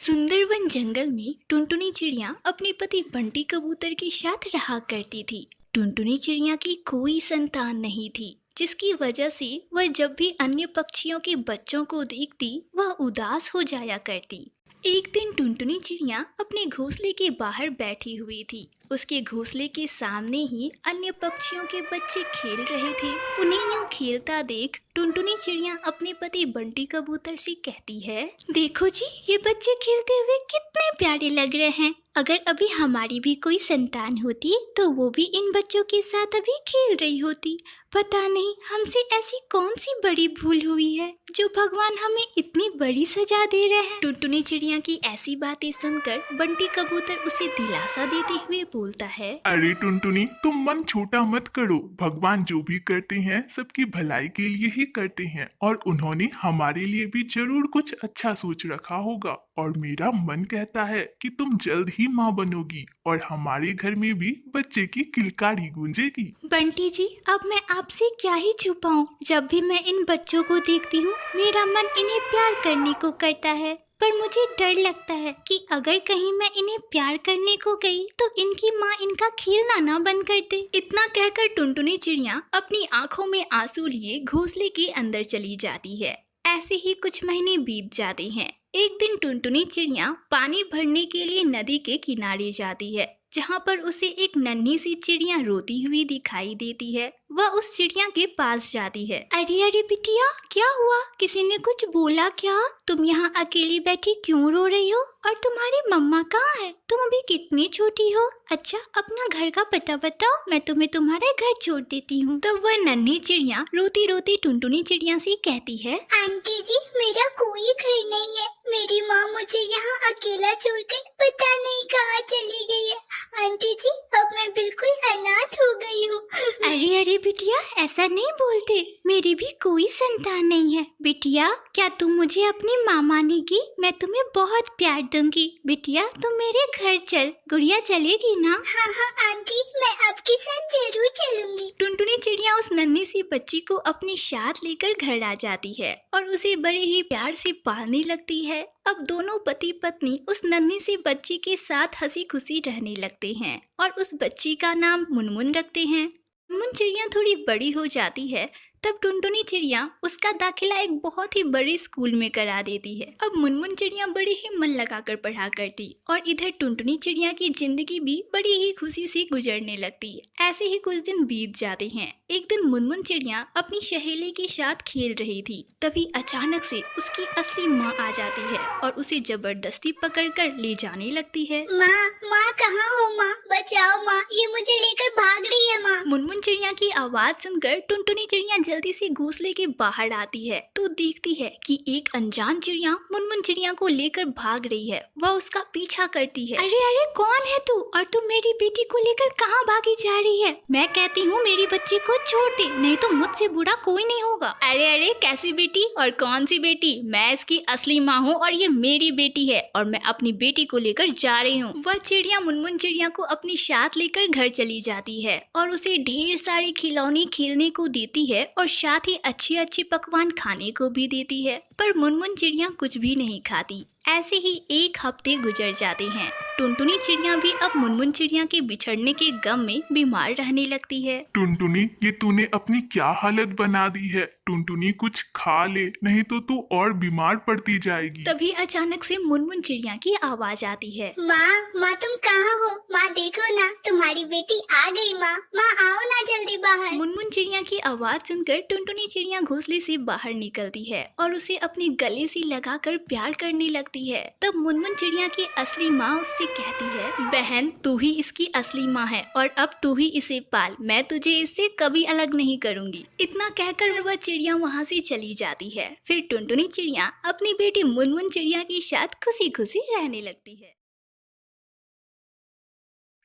सुंदरवन जंगल में टुनटुनी चिड़िया अपने पति बंटी कबूतर के साथ रहा करती थी। टुनटुनी चिड़िया की कोई संतान नहीं थी, जिसकी वजह से वह जब भी अन्य पक्षियों के बच्चों को देखती वह उदास हो जाया करती। एक दिन टुनटुनी चिड़िया अपने घोंसले के बाहर बैठी हुई थी। उसके घोंसले के सामने ही अन्य पक्षियों के बच्चे खेल रहे थे। उन्हें यूं खेलता देख टुनटुनी चिड़िया अपने पति बंटी कबूतर से कहती है, देखो जी, ये बच्चे खेलते हुए कितने प्यारे लग रहे हैं। अगर अभी हमारी भी कोई संतान होती तो वो भी इन बच्चों के साथ अभी खेल रही होती। पता नहीं हमसे ऐसी कौन सी बड़ी भूल हुई है जो भगवान हमें इतनी बड़ी सजा दे रहे हैं। टुनटुनी चिड़िया की ऐसी बातें सुनकर बंटी कबूतर उसे दिलासा देते हुए बोलता है, अरे टुनटुनी, तुम मन छोटा मत करो। भगवान जो भी करते हैं सबकी भलाई के लिए ही करते हैं और उन्होंने हमारे लिए भी जरूर कुछ अच्छा सोच रखा होगा। और मेरा मन कहता है कि तुम जल्द ही माँ बनोगी और हमारे घर में भी बच्चे की किलकारी गूंजेगी। बंटी जी, अब मैं आपसे क्या ही छुपाऊं। जब भी मैं इन बच्चों को देखती हूँ मेरा मन इन्हें प्यार करने को करता है, पर मुझे डर लगता है कि अगर कहीं मैं इन्हें प्यार करने को गई तो इनकी माँ इनका खेलना ना बंद कर दे। इतना कहकर टुनटुनी चिड़िया अपनी आंखों में आंसू लिए घोंसले के अंदर चली जाती है। ऐसे ही कुछ महीने बीत जाते हैं। एक दिन टुनटुनी चिड़िया पानी भरने के लिए नदी के किनारे जाती है, जहाँ पर उसे एक नन्ही सी चिड़िया रोती हुई दिखाई देती है। वह उस चिड़िया के पास जाती है। अरे अरे बिटिया, क्या हुआ? किसी ने कुछ बोला क्या? तुम यहाँ अकेली बैठी क्यों रो रही हो? और तुम्हारी मम्मा कहाँ है? तुम अभी कितनी छोटी हो। अच्छा, अपना घर का पता बताओ, मैं तुम्हें तुम्हारे घर छोड़ देती हूँ। तो वह नन्ही चिड़िया रोती रोती टुनटुनी चिड़िया से कहती है, आंटी जी, मेरा कोई घर नहीं है। मेरी माँ मुझे यहाँ अकेला छोड़कर पता नहीं कहाँ चली गई है। आंटी जी, अब मैं बिल्कुल अनाथ हो गई हूँ। अरे अरे बिटिया, ऐसा नहीं बोलते। मेरी भी कोई संतान नहीं है। बिटिया, क्या तुम मुझे अपनी माँ मानेगी? मैं तुम्हें बहुत प्यार दूंगी। बिटिया, तुम मेरे घर चल। गुड़िया चलेगी ना? हाँ हाँ आंटी, मैं आपके साथ जरूर चलूंगी। टुनटुनी चिड़िया उस नन्ही सी बच्ची को अपनी साथ लेकर घर आ जाती है और उसे बड़े ही प्यार से पालने लगती है। अब दोनों पति पत्नी उस नन्ही सी बच्ची के साथ हंसी खुशी रहने लगते हैं और उस बच्ची का नाम मुनमुन रखते हैं। मुनमुन चिड़िया थोड़ी बड़ी हो जाती है, तब टुनटुनी चिड़िया उसका दाखिला एक बहुत ही बड़े स्कूल में करा देती है। अब मुनमुन चिड़िया बड़े ही मन लगाकर पढ़ा करती और इधर टुनटुनी चिड़िया की जिंदगी भी बड़ी ही खुशी से गुजरने लगती। ऐसे ही कुछ दिन बीत जाते हैं। एक दिन मुनमुन चिड़िया अपनी सहेली के साथ खेल रही थी, तभी अचानक से उसकी असली माँ आ जाती है और उसे जबरदस्ती पकड़कर ले जाने लगती है। माँ, माँ कहाँ हो? माँ बचाओ, माँ ये मुझे लेकर भाग रही है। माँ। मुनमुन चिड़िया की आवाज सुनकर टुनटुनी चिड़िया जल्दी से घोंसले के बाहर आती है तो देखती है कि एक अनजान चिड़िया मुनमुन चिड़िया को लेकर भाग रही है। वह उसका पीछा करती है। अरे अरे, कौन है तू? और तू मेरी बेटी को लेकर कहाँ भागी जा रही है? मैं कहती हूँ मेरी बच्ची को छोड़ दे, नहीं तो मुझसे बुरा कोई नहीं होगा। अरे अरे, कैसी बेटी और कौन सी बेटी? मैं इसकी असली माँ हूँ और ये मेरी बेटी है और मैं अपनी बेटी को लेकर जा रही हूँ। वह चिड़िया मुनमुन चिड़िया को अपनी साथ लेकर घर चली जाती है और उसे ढेर सारे खिलौने खेलने को देती है और साथ ही अच्छे अच्छे पकवान खाने को भी देती है। पर मुनमुन चिड़िया कुछ भी नहीं खाती। ऐसे ही एक हफ्ते गुजर जाते हैं। टुनटुनी चिड़िया भी अब मुनमुन चिड़िया के बिछड़ने के गम में बीमार रहने लगती है। टुनटुनी, ये तूने अपनी क्या हालत बना दी है। टुनटुनी, कुछ खा ले, नहीं तो तू और बीमार पड़ती जाएगी। तभी अचानक से मुनमुन चिड़िया की आवाज आती है। माँ तुम कहाँ हो? माँ देखो ना, तुम्हारी बेटी आ गई। माँ आओ ना जल्दी बाहर। मुनमुन चिड़िया की आवाज सुनकर टुनटुनी चिड़िया घोंसले से बाहर निकलती है और उसे अपने गले से लगाकर प्यार करने लगती है। तब मुनमुन चिड़िया की असली माँ उससे कहती है, बहन, तू ही इसकी असली माँ है और अब तू ही इसे पाल। मैं तुझे इससे कभी अलग नहीं करूँगी। इतना कहकर वह चिड़िया वहाँ से चली जाती है। फिर टुनटुनी चिड़िया अपनी बेटी मुनमुन चिड़िया के साथ खुशी खुशी रहने लगती है।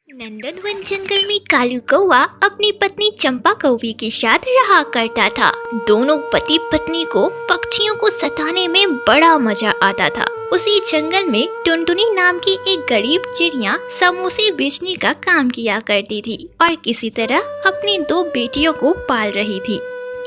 नंदनवन जंगल में कालू कौवा अपनी पत्नी चंपा कौवी के साथ रहा करता था। दोनों पति पत्नी को पक्षियों को सताने में बड़ा मजा आता था। उसी जंगल में टुनटुनी नाम की एक गरीब चिड़िया समोसे बेचने का काम किया करती थी और किसी तरह अपनी 2 बेटियों को पाल रही थी।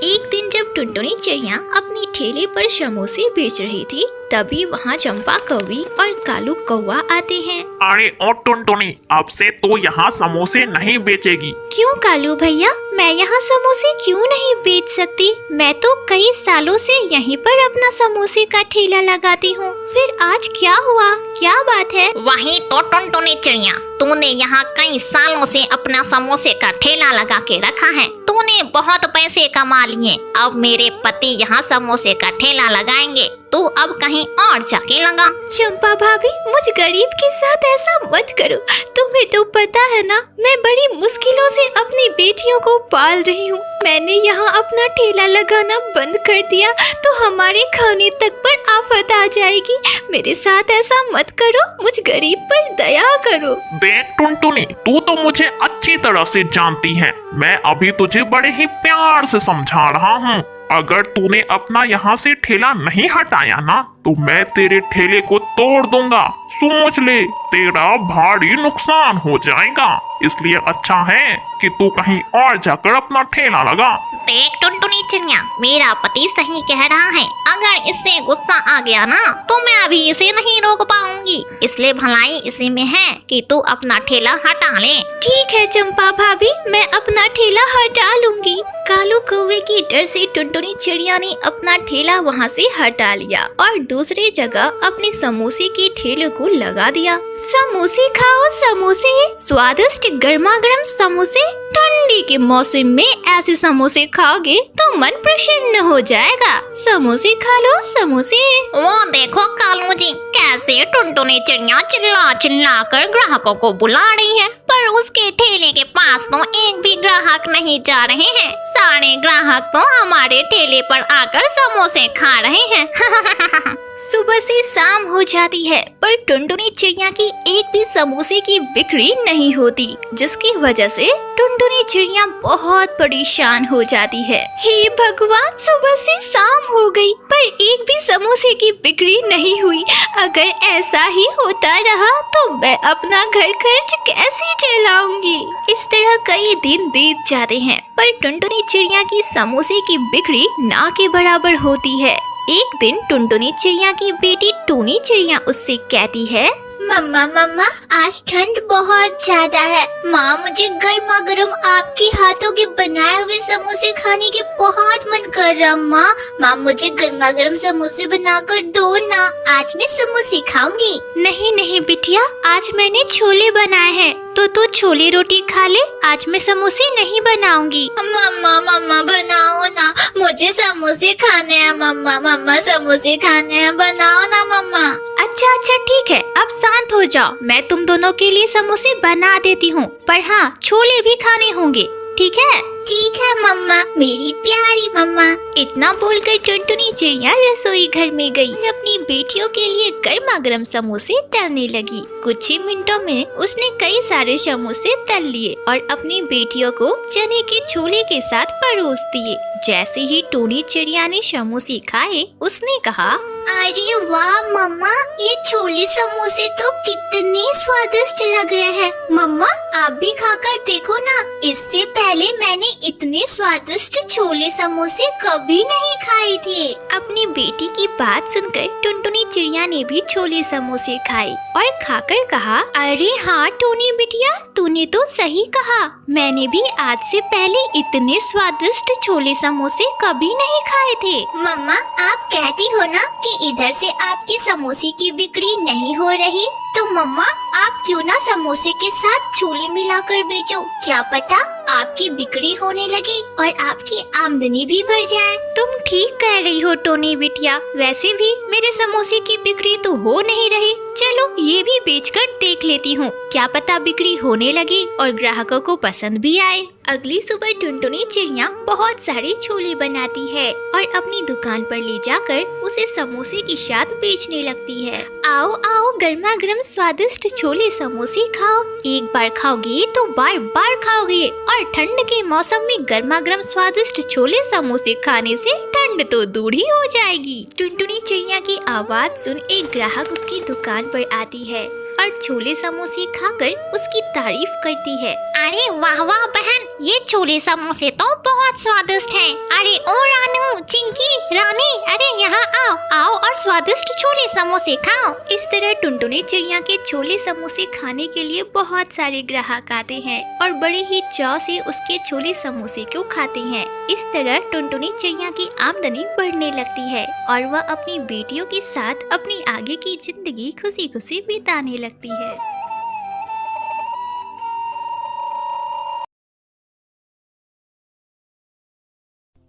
एक दिन जब टुनटुनी चिड़िया अपनी अपनी ठेले पर समोसे बेच रही थी, तभी वहाँ चंपा कौवी और कालू कौवा आते हैं। अरे ओ टुनटुनी, अब से तो यहाँ समोसे नहीं बेचेगी। क्यों कालू भैया, मैं यहाँ समोसे क्यों नहीं बेच सकती? मैं तो कई सालों से यहीं पर अपना समोसे का ठेला लगाती हूँ। फिर आज क्या हुआ, क्या बात है? वही तो टुनटुनी चिड़िया, तूने यहाँ कई सालों से अपना समोसे का ठेला लगा के रखा है। तूने बहुत पैसे कमा लिए। अब मेरे पति यहाँ समोसे का ठेला लगाएंगे, तू अब कहीं और जाके लगा। चंपा भाभी, मुझ गरीब के साथ ऐसा मत करो। तुम्हें तो पता है ना, मैं बड़ी मुश्किलों से अपनी बेटियों को पाल रही हूँ। मैंने यहाँ अपना ठेला लगाना बंद कर दिया तो हमारे खाने तक पर आफत आ जाएगी। मेरे साथ ऐसा मत करो, मुझ गरीब पर दया करो। देख टुनटुनी, तू तो मुझे अच्छी तरह से जानती है। मैं अभी तुझे बड़े ही प्यार से समझा रहा हूँ। अगर तूने अपना यहाँ से ठेला नहीं हटाया ना, तो मैं तेरे ठेले को तोड़ दूंगा। सोच ले, तेरा भारी नुकसान हो जाएगा। इसलिए अच्छा है कि तू कहीं और जाकर अपना ठेला लगा। देख टुनटुनी चिड़िया, मेरा पति सही कह रहा है। अगर इससे गुस्सा आ गया ना, तो मैं अभी इसे नहीं रोक पाऊंगी। इसलिए भलाई इसी में है कि तू अपना ठेला हटा ले। ठीक है चंपा भाभी, मैं अपना ठेला हटा लूंगी। कालू कौवे की डर से टुनटुनी चिड़िया ने अपना ठेला वहाँ से हटा लिया और दूसरी जगह अपने समोसे के ठेले को लगा दिया। समोसे खाओ समोसे, स्वादिष्ट गर्मा गर्म समोसे। ठंडी के मौसम में ऐसे समोसे खाओगे तो मन प्रसन्न हो जाएगा। समोसे खा लो समोसे। वो देखो कालू जी, कैसे टुनटुनी चिड़िया चिल्ला चिल्ला कर ग्राहकों को बुला रही है, पर उसके ठेले के पास तो एक भी ग्राहक नहीं जा रहे हैं। सारे ग्राहक तो हमारे ठेले पर आकर समोसे खा रहे हैं। सुबह से शाम हो जाती है, पर टुनटुनी चिड़िया की एक भी समोसे की बिक्री नहीं होती, जिसकी वजह से टुनटुनी चिड़िया बहुत परेशान हो जाती है। हे भगवान, सुबह से शाम हो गई पर एक भी समोसे की बिक्री नहीं हुई। अगर ऐसा ही होता रहा तो मैं अपना घर खर्च कैसे चलाऊंगी? इस तरह कई दिन बीत जाते हैं, पर टुनटुनी चिड़िया की समोसे की बिक्री ना के बराबर होती है। एक दिन टुनटुनी चिड़िया की बेटी टूनी चिड़िया उससे कहती है, मम्मा मम्मा, आज ठंड बहुत ज्यादा है। माँ, मुझे गर्मा गर्म आपके हाथों के बनाए हुए समोसे खाने के बहुत मन कर रहा। माँ मुझे गर्मा गर्म समोसे बनाकर दो ना, आज मैं समोसे खाऊंगी। नहीं नहीं बिटिया, आज मैंने छोले बनाए हैं तो तू छोले रोटी खा ले। आज मैं समोसे नहीं बनाऊंगी। मम्मा बनाओ ना, मुझे समोसे खाने हैं। मम्मा समोसे खाने हैं, बनाओ ना मम्मा। अच्छा ठीक है, अब शांत हो जाओ। मैं तुम दोनों के लिए समोसे बना देती हूँ, पर हाँ छोले भी खाने होंगे, ठीक है? ठीक है मम्मा, मेरी प्यारी मम्मा। इतना बोलकर टुनटुनी चिड़िया रसोई घर में गई और अपनी बेटियों के लिए गर्मा गर्म समोसे तलने लगी। कुछ ही मिनटों में उसने कई सारे समोसे तल लिए और अपनी बेटियों को चने के छोले के साथ परोस दिए। जैसे ही टूनी चिड़िया ने समोसे खाए, उसने कहा, अरे वाह मम्मा, ये छोले समोसे तो कितने स्वादिष्ट लग रहे हैं। मम्मा, आप भी खाकर देखो ना। इससे पहले मैंने इतने स्वादिष्ट छोले समोसे कभी नहीं खाए थे। अपनी बेटी की बात सुनकर टुनटुनी चिड़िया ने भी छोले समोसे खाए और खाकर कहा, अरे हाँ टूनी बिटिया, तूने तो सही कहा। मैंने भी आज से पहले इतने स्वादिष्ट छोले समोसे कभी नहीं खाए थे। मम्मा, आप कहती हो ना कि इधर से आपकी समोसे की बिक्री नहीं हो रही, तो मम्मा आप क्यों ना समोसे के साथ छोले मिलाकर बेचो। क्या पता आपकी बिक्री होने लगे और आपकी आमदनी भी बढ़ जाए। तुम ठीक कह रही हो टोनी बिटिया, वैसे भी मेरे समोसे की बिक्री तो हो नहीं रही। चलो ये भी बेचकर देख लेती हूँ, क्या पता बिक्री होने लगे और ग्राहकों को पसंद भी आए। अगली सुबह टुनटुनी चिड़िया बहुत सारे छोले बनाती है और अपनी दुकान पर ले जाकर उसे समोसे के साथ बेचने लगती है। आओ आओ, गर्मा गर्म स्वादिष्ट छोले समोसे खाओ। एक बार खाओगे तो बार बार खाओगे और ठंड के मौसम में गर्मा गर्म स्वादिष्ट छोले समोसे खाने से ठंड तो दूर ही हो जाएगी। टुनटुनी चिड़िया की आवाज सुन एक ग्राहक उसकी दुकान पर आती है और छोले समोसे खाकर उसकी तारीफ करती है। अरे वाह वाह बहन, ये छोले समोसे तो बहुत स्वादिष्ट हैं। अरे ओ रानू, चिंकी, रानी, अरे यहाँ आओ आओ और स्वादिष्ट छोले समोसे खाओ। इस तरह टुनटुनी चिड़िया के छोले समोसे खाने के लिए बहुत सारे ग्राहक आते हैं और बड़े ही चाव से उसके छोले समोसे को खाते हैं। इस तरह टुनटुनी चिड़िया की आमदनी बढ़ने लगती है और वह अपनी बेटियों के साथ अपनी आगे की जिंदगी खुशी खुशी बिताने लगती है।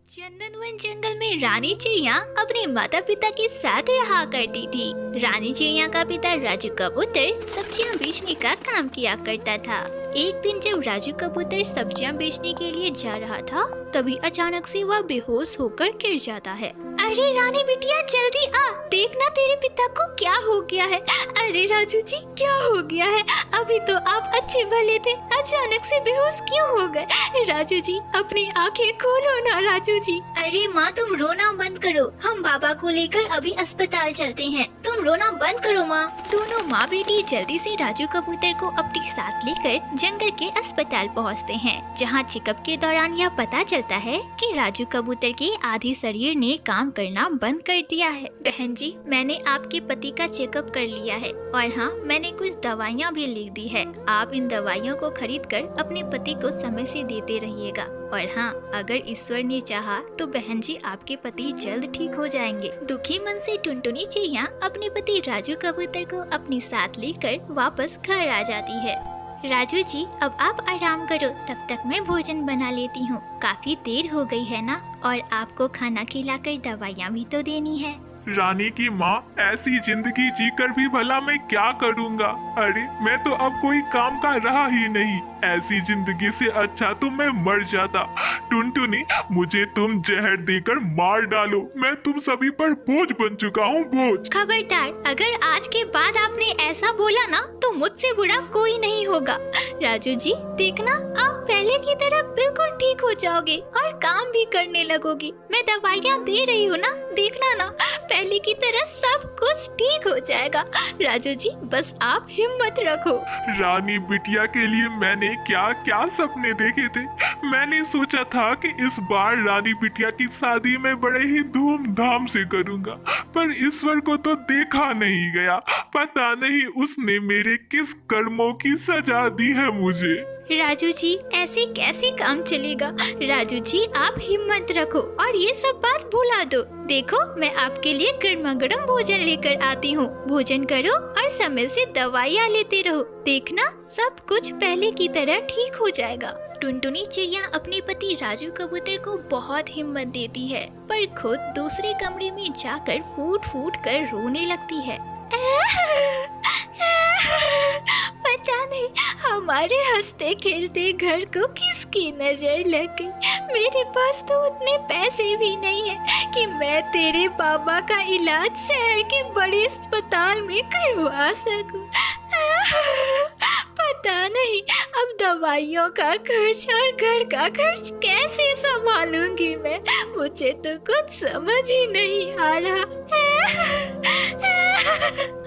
चंदनवन जंगल में रानी चिड़िया अपने माता पिता के साथ रहा करती थी। रानी चिड़िया का पिता राजू कबूतर सब्जियां बेचने का काम किया करता था। एक दिन जब राजू कबूतर सब्जियां बेचने के लिए जा रहा था, तभी अचानक से वह बेहोश होकर गिर जाता है। अरे रानी बिटिया जल्दी आ, देखना तेरे पिता को क्या हो गया है। अरे राजू जी क्या हो गया है? अभी तो आप अच्छे भले थे, अचानक से बेहोश क्यों हो गए? राजू जी अपनी आंखें खोलो ना राजू जी। अरे माँ तुम रोना बंद करो, हम बाबा को लेकर अभी अस्पताल चलते हैं। तुम रोना बंद करो माँ। दोनों माँ बेटी जल्दी से राजू कबूतर को अपने साथ लेकर जंगल के अस्पताल पहुँचते हैं, जहाँ चेकअप के दौरान यह पता चलता है कि राजू कबूतर के आधे शरीर ने काम करना बंद कर दिया है। बहन जी मैंने आपके पति का चेकअप कर लिया है और हाँ मैंने कुछ दवाइयाँ भी लिख दी है। आप इन दवाइयों को खरीद कर अपने पति को समय से देते रहिएगा। और हाँ अगर ईश्वर ने चाहा तो बहन जी आपके पति जल्द ठीक हो जाएंगे। दुखी मन से टुनटुनी चिड़िया अपने पति राजू कबूतर को अपने साथ लेकर वापस घर आ जाती है। राजू जी अब आप आराम करो, तब तक मैं भोजन बना लेती हूँ। काफी देर हो गई है ना, और आपको खाना खिलाकर दवाइयाँ भी तो देनी है। रानी की माँ ऐसी जिंदगी जीकर भी भला मैं क्या करूँगा? अरे मैं तो अब कोई काम का रहा ही नहीं। ऐसी जिंदगी से अच्छा तो मैं मर जाता। टुनटुनी मुझे तुम जहर देकर मार डालो, मैं तुम सभी पर बोझ बन चुका हूँ, बोझ। खबरदार, अगर आज के बाद आपने ऐसा बोला ना तो मुझसे बुरा कोई नहीं होगा। राजू जी देखना आप पहले की तरह बिल्कुल ठीक हो जाओगे और काम भी करने लगोगी। मैं दवाइयाँ दे रही हूँ ना, देखना ना पहले की तरह सब कुछ ठीक हो जाएगा। राजू जी बस आप हिम्मत रखो। रानी बिटिया के लिए मैंने क्या क्या सपने देखे थे। मैंने सोचा था कि इस बार रानी बिटिया की शादी में बड़े ही धूमधाम से करूंगा, पर ईश्वर को तो देखा नहीं गया। पता नहीं उसने मेरे किस कर्मों की सजा दी है मुझे। राजू जी ऐसे कैसे काम चलेगा? राजू जी आप हिम्मत रखो और ये सब बात भुला दो। देखो मैं आपके लिए गर्मा गर्म भोजन लेकर आती हूँ। भोजन करो और समय से दवाइयाँ लेते रहो, देखना सब कुछ पहले की तरह ठीक हो जाएगा। टुनटुनी चिड़िया अपने पति राजू कबूतर को बहुत हिम्मत देती है, पर खुद दूसरे कमरे में जाकर फूट फूट कर रोने लगती है। पता नहीं हमारे हंसते खेलते घर को किसकी नजर लग गई। मेरे पास तो उतने पैसे भी नहीं है कि मैं तेरे बाबा का इलाज शहर के बड़े अस्पताल में करवा सकूं। पता नहीं अब दवाइयों का खर्च और घर का खर्च कैसे संभालूंगी मैं। मुझे तो कुछ समझ ही नहीं आ रहा।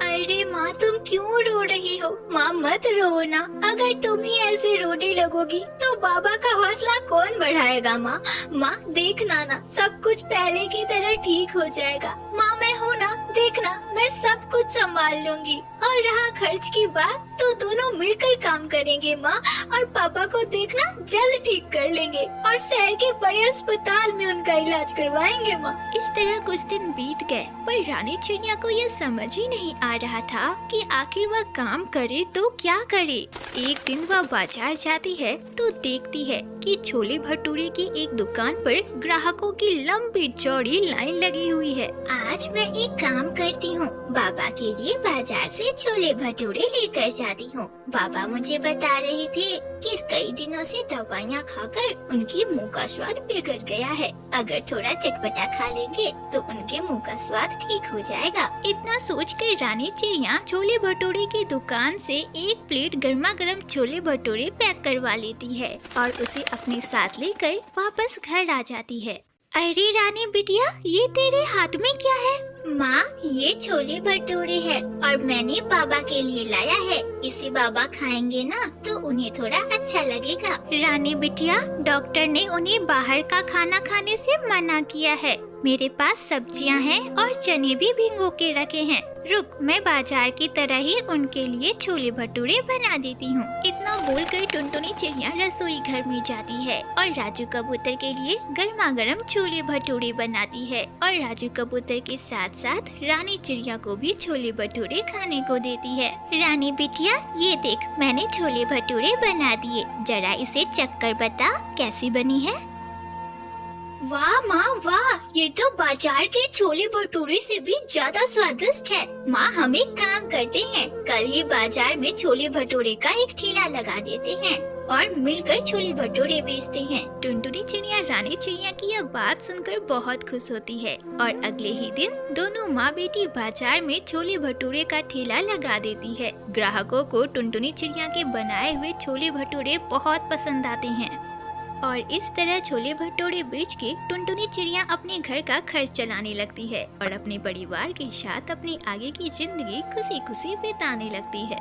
अरे माँ तुम क्यों रो रही हो? माँ मत रो ना, अगर तुम ही ऐसे रोने लगोगी तो बाबा का हौसला कौन बढ़ाएगा? माँ माँ देखना ना सब कुछ पहले की तरह ठीक हो जाएगा। माँ मैं हूँ ना, देखना मैं सब कुछ संभाल लूंगी। और रहा खर्च की बात तो दोनों मिलकर काम करेंगे माँ, और पापा को देखना जल्द ठीक कर लेंगे और शहर के बड़े अस्पताल में उनका इलाज करवाएंगे माँ। इस तरह कुछ दिन बीत गए, पर रानी चिड़िया को यह समझ ही नहीं आ रहा था कि आखिर वह काम करे तो क्या करे। एक दिन वह बाजार जाती है तो देखती है कि छोले भटूरे की एक दुकान पर ग्राहकों की लंबी चौड़ी लाइन लगी हुई है। आज मैं एक काम करती हूँ, बाबा के लिए बाजार से छोले भटूरे लेकर जाती हूँ। बाबा मुझे बता रहे थे कि कई दिनों से दवाइयाँ खाकर उनके मुंह का स्वाद बिगड़ गया है। अगर थोड़ा चटपटा खा लेंगे तो उनके मुंह का स्वाद ठीक हो जाएगा। इतना सोचकर रानी चिड़िया छोले भटूरे की दुकान से एक प्लेट गर्मा गर्म छोले भटूरे पैक करवा लेती है और उसे अपने साथ लेकर वापस घर आ जाती है। अरे रानी बिटिया ये तेरे हाथ में क्या है? माँ, ये छोले भटूरे है और मैंने बाबा के लिए लाया है। इसे बाबा खाएंगे ना तो उन्हें थोड़ा अच्छा लगेगा। रानी बिटिया, डॉक्टर ने उन्हें बाहर का खाना खाने से मना किया है। मेरे पास सब्जियां हैं और चने भी भिगो के रखे हैं। रुक, मैं बाजार की तरह ही उनके लिए छोले भटूरे बना देती हूँ। इतना बोलकर टुनटुनी चिड़िया रसोई घर में जाती है और राजू कबूतर के लिए गर्मा गर्म छोले भटूरे बनाती है और राजू कबूतर के साथ साथ रानी चिड़िया को भी छोले भटूरे खाने को देती है। रानी बिटिया, ये देख, मैंने छोले भटूरे बना दिए, जरा इसे चक्कर बता कैसी बनी है। वाह माँ वाह, ये तो बाजार के छोले भटूरे से भी ज्यादा स्वादिष्ट है। माँ, हम एक काम करते हैं, कल ही बाजार में छोले भटूरे का एक ठेला लगा देते हैं और मिलकर छोले भटूरे बेचते हैं। टुनटुनी चिड़िया रानी चिड़िया की यह बात सुनकर बहुत खुश होती है और अगले ही दिन दोनों माँ बेटी बाजार में छोले भटूरे का ठेला लगा देती है। ग्राहकों को टुनटुनी चिड़िया के बनाए हुए छोले भटूरे बहुत पसंद आते हैं और इस तरह छोले भटूरे बेच के टुनटुनी चिड़िया अपने घर का खर्च चलाने लगती है और अपने परिवार के साथ अपनी आगे की जिंदगी खुशी खुशी बिताने लगती है।